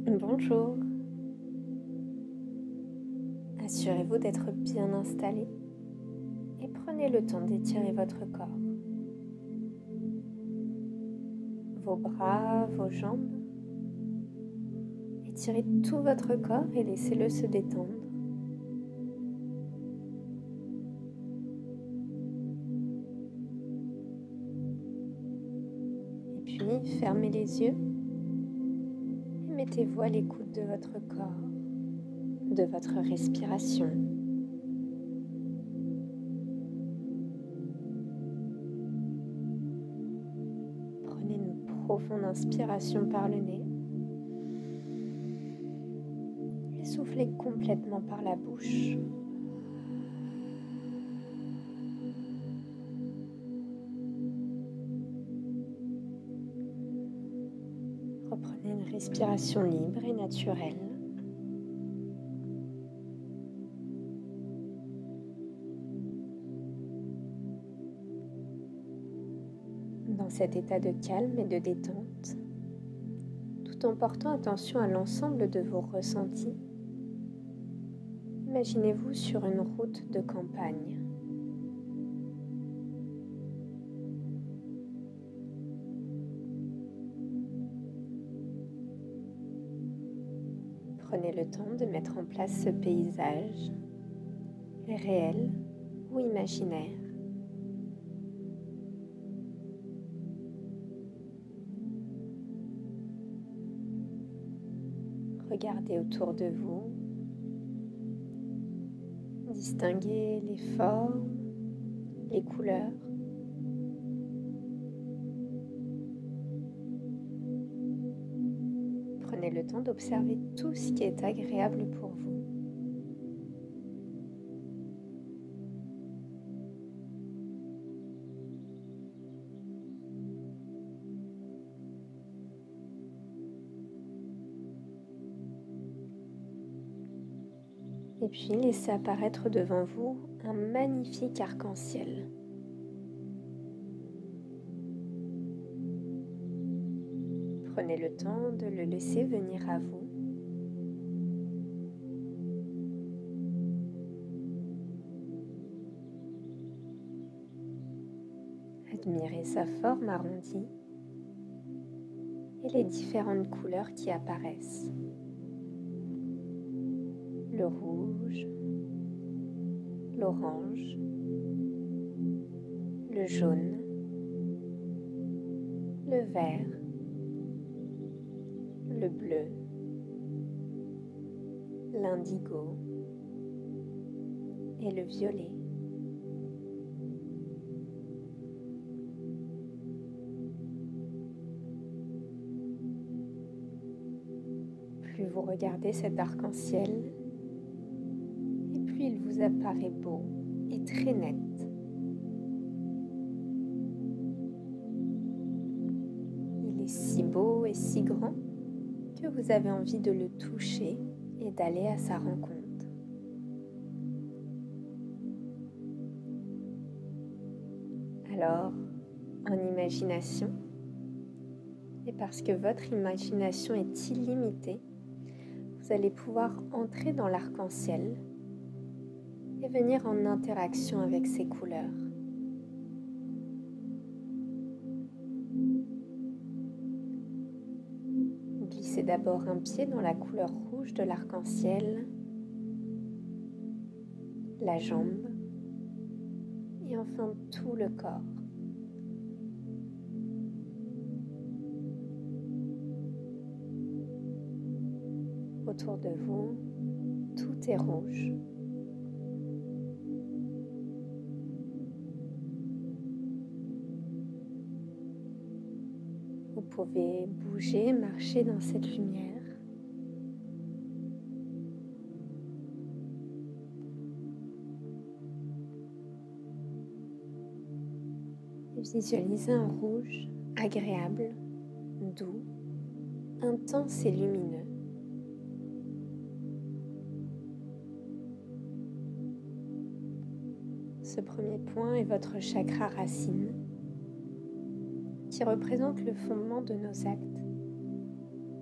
Bonjour, assurez-vous d'être bien installé et prenez le temps d'étirer votre corps, vos bras, vos jambes. Étirez tout votre corps et laissez-le se détendre. Et puis, fermez les yeux et mettez-vous à l'écoute de votre corps, de votre respiration. Prenez une profonde inspiration par le nez et soufflez complètement par la bouche. Reprenez une respiration libre et naturelle. Dans cet état de calme et de détente, tout en portant attention à l'ensemble de vos ressentis, imaginez-vous sur une route de campagne. Prenez le temps de mettre en place ce paysage, réel ou imaginaire. Regardez autour de vous, distinguez les formes, les couleurs. Prenez le temps d'observer tout ce qui est agréable pour vous. Et puis laissez apparaître devant vous un magnifique arc-en-ciel. Prenez le temps de le laisser venir à vous. Admirez sa forme arrondie et les différentes couleurs qui apparaissent. Le rouge, l'orange, le jaune, le vert, le bleu, l'indigo et le violet. Plus vous regardez cet arc-en-ciel, et plus il vous apparaît beau et très net. Il est si beau et si grand que vous avez envie de le toucher et d'aller à sa rencontre. Alors, en imagination, et parce que votre imagination est illimitée, vous allez pouvoir entrer dans l'arc-en-ciel et venir en interaction avec ses couleurs. Glissez d'abord un pied dans la couleur rouge de l'arc-en-ciel, la jambe et enfin tout le corps. Autour de vous, tout est rouge. Vous pouvez bouger, marcher dans cette lumière. Et visualisez un rouge agréable, doux, intense et lumineux. Ce premier point est votre chakra racine, qui représente le fondement de nos actes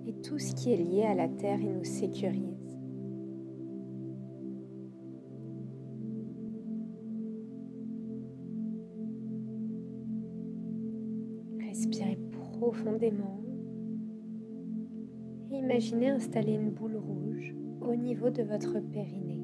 et tout ce qui est lié à la terre et nous sécurise. Respirez profondément et imaginez installer une boule rouge au niveau de votre périnée.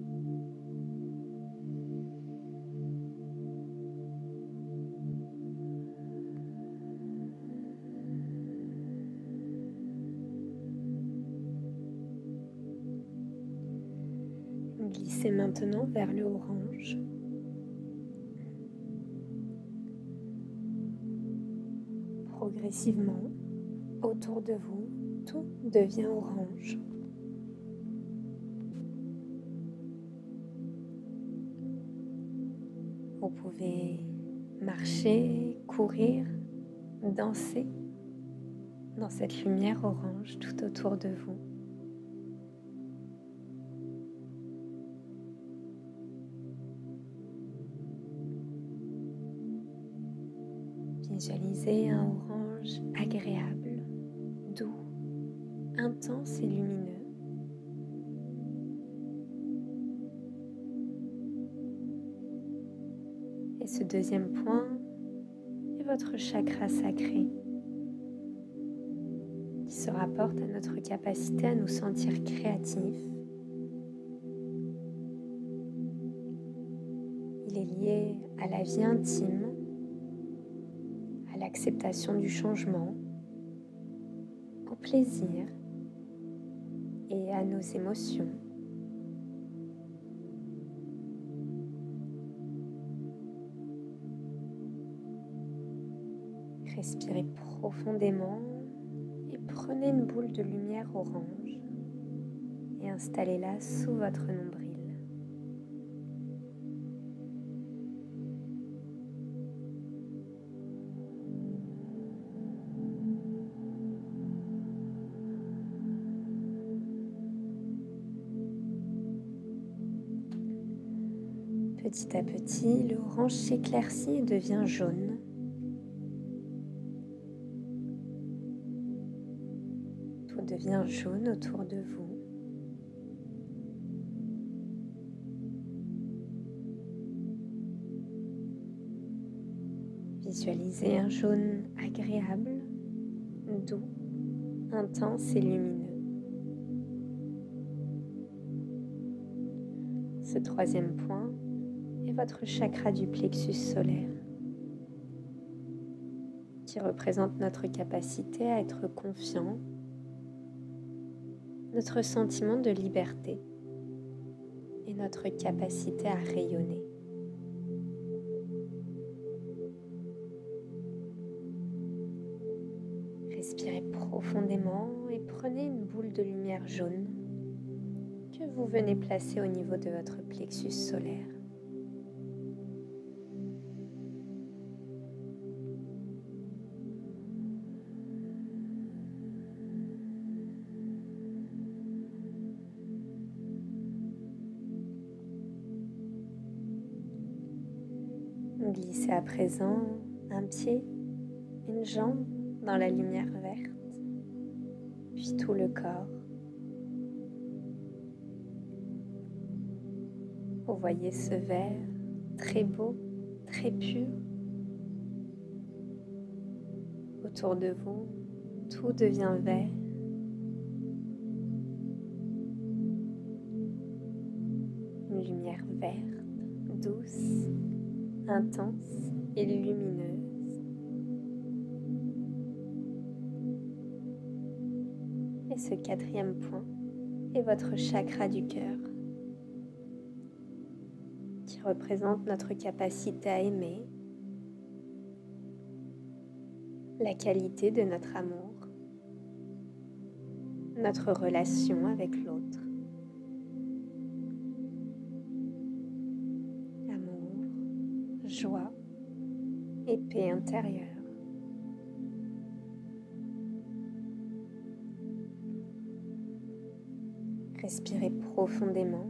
Glissez maintenant vers le orange. Progressivement, autour de vous, tout devient orange. Vous pouvez marcher, courir, danser dans cette lumière orange tout autour de vous. Visualisez un orange agréable, doux, intense et lumineux. Et ce deuxième point est votre chakra sacré, qui se rapporte à notre capacité à nous sentir créatifs. Il est lié à la vie intime, à l'acceptation du changement, au plaisir et à nos émotions. Respirez profondément et prenez une boule de lumière orange et installez-la sous votre nombril. Petit à petit, l'orange s'éclaircit et devient jaune. Tout devient jaune autour de vous. Visualisez un jaune agréable, doux, intense et lumineux. Ce troisième point est votre chakra du plexus solaire, qui représente notre capacité à être confiant, notre sentiment de liberté et notre capacité à rayonner. Respirez profondément et prenez une boule de lumière jaune que vous venez placer au niveau de votre plexus solaire. Glissez à présent un pied, une jambe dans la lumière verte, puis tout le corps. Vous voyez ce vert très beau, très pur. Autour de vous, tout devient vert. Une lumière verte, douce, intense et lumineuse. Et ce quatrième point est votre chakra du cœur, qui représente notre capacité à aimer, la qualité de notre amour, notre relation avec l'autre. Amour, joie et paix intérieure. Respirez profondément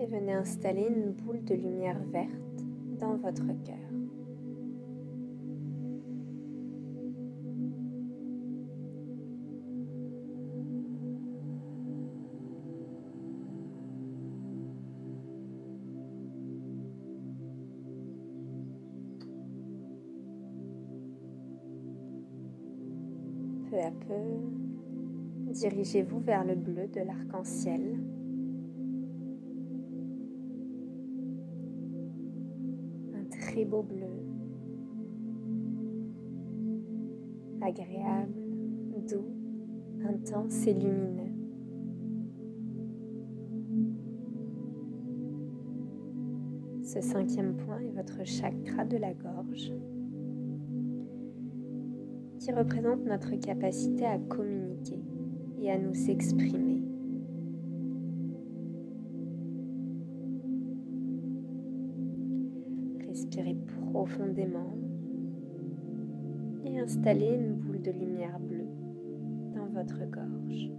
et venez installer une boule de lumière verte dans votre cœur. Peu à peu, dirigez-vous vers le bleu de l'arc-en-ciel. Un très beau bleu, agréable, doux, intense et lumineux. Ce 5e point est votre chakra de la gorge, qui représente notre capacité à communiquer et à nous exprimer. Respirez profondément et installez une boule de lumière bleue dans votre gorge.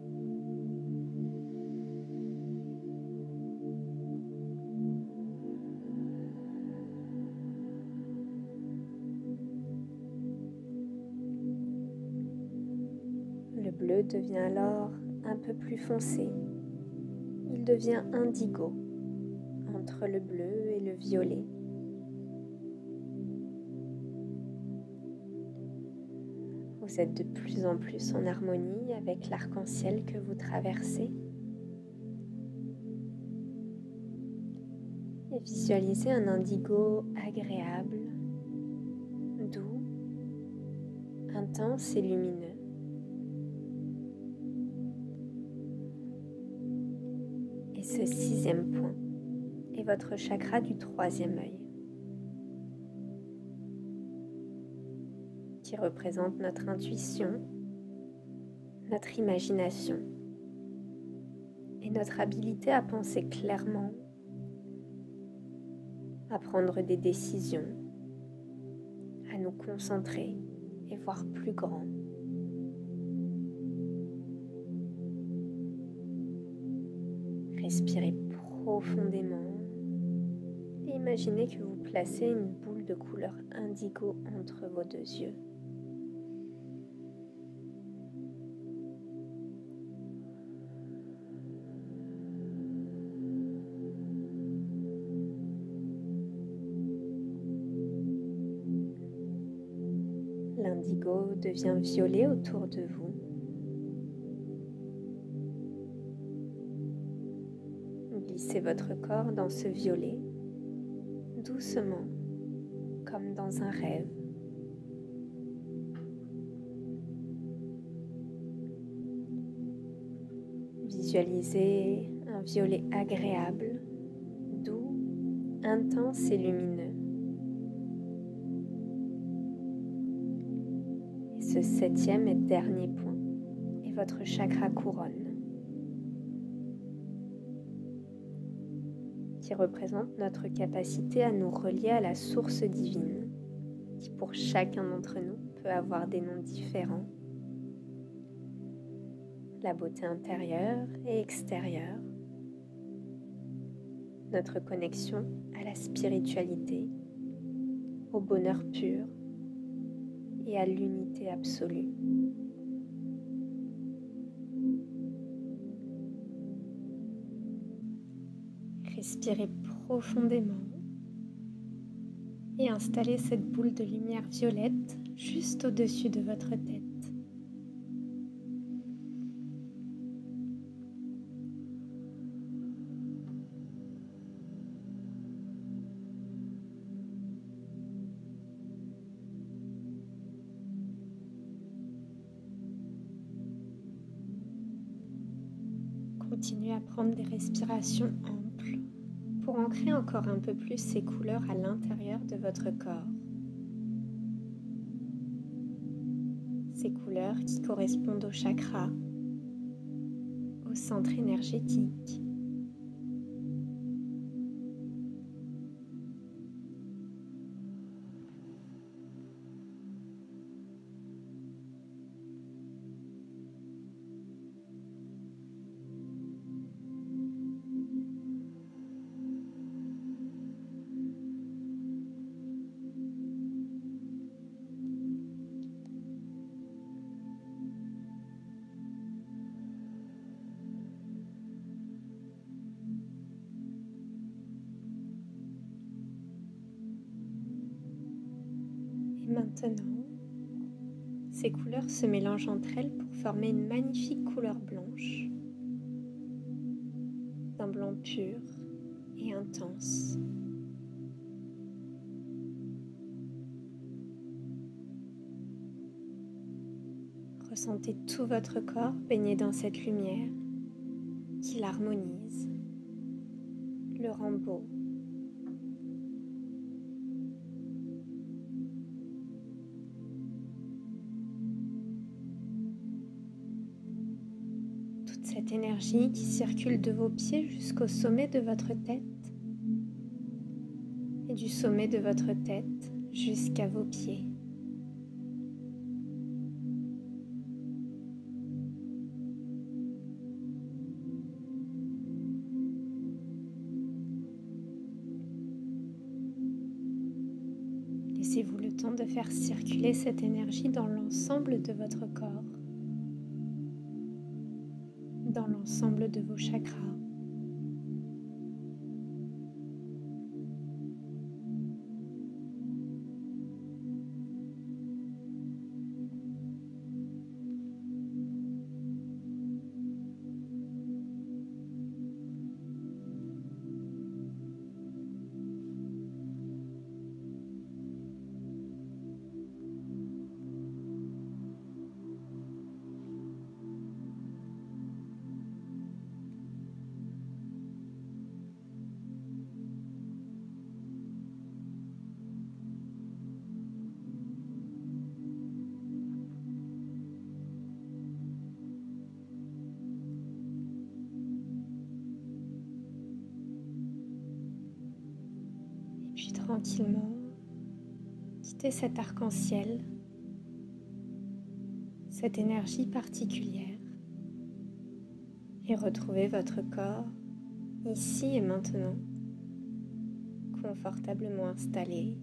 Le bleu devient alors un peu plus foncé. Il devient indigo entre le bleu et le violet. Vous êtes de plus en plus en harmonie avec l'arc-en-ciel que vous traversez. Et visualisez un indigo agréable, doux, intense et lumineux. Et ce 6e point est votre chakra du 3e œil, qui représente notre intuition, notre imagination et notre habilité à penser clairement, à prendre des décisions, à nous concentrer et voir plus grand. Respirez profondément et imaginez que vous placez une boule de couleur indigo entre vos 2 yeux. L'indigo devient violet autour de vous. Glissez votre corps dans ce violet, doucement, comme dans un rêve. Visualisez un violet agréable, doux, intense et lumineux. Et ce 7e et dernier point est votre chakra couronne, qui représente notre capacité à nous relier à la source divine, qui pour chacun d'entre nous peut avoir des noms différents. La beauté intérieure et extérieure, notre connexion à la spiritualité, au bonheur pur et à l'unité absolue. Respirez profondément et installez cette boule de lumière violette juste au-dessus de votre tête. Continuez à prendre des respirations amples pour ancrer encore un peu plus ces couleurs à l'intérieur de votre corps. Ces couleurs qui correspondent au chakra, au centre énergétique. Maintenant, Ces couleurs se mélangent entre elles pour former une magnifique couleur blanche, d'un blanc pur et intense. Ressentez tout votre corps baigné dans cette lumière qui l'harmonise, le rend beau. Toute cette énergie qui circule de vos pieds jusqu'au sommet de votre tête et du sommet de votre tête jusqu'à vos pieds. Laissez-vous le temps de faire circuler cette énergie dans l'ensemble de votre corps, dans l'ensemble de vos chakras. Puis tranquillement, quittez cet arc-en-ciel, cette énergie particulière, et retrouvez votre corps ici et maintenant, confortablement installé,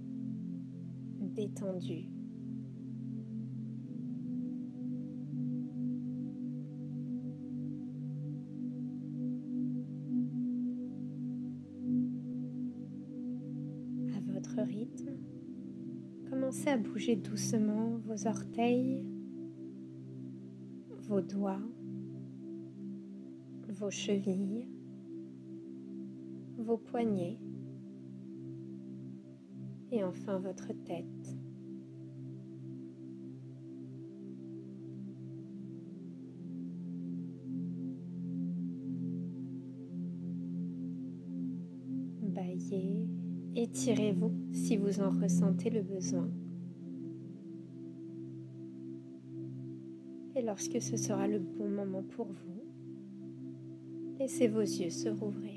détendu. À votre rythme, commencez à bouger doucement vos orteils, vos doigts, vos chevilles, vos poignets et enfin votre tête. Baillez, étirez-vous si vous en ressentez le besoin. Et lorsque ce sera le bon moment pour vous, laissez vos yeux se rouvrir.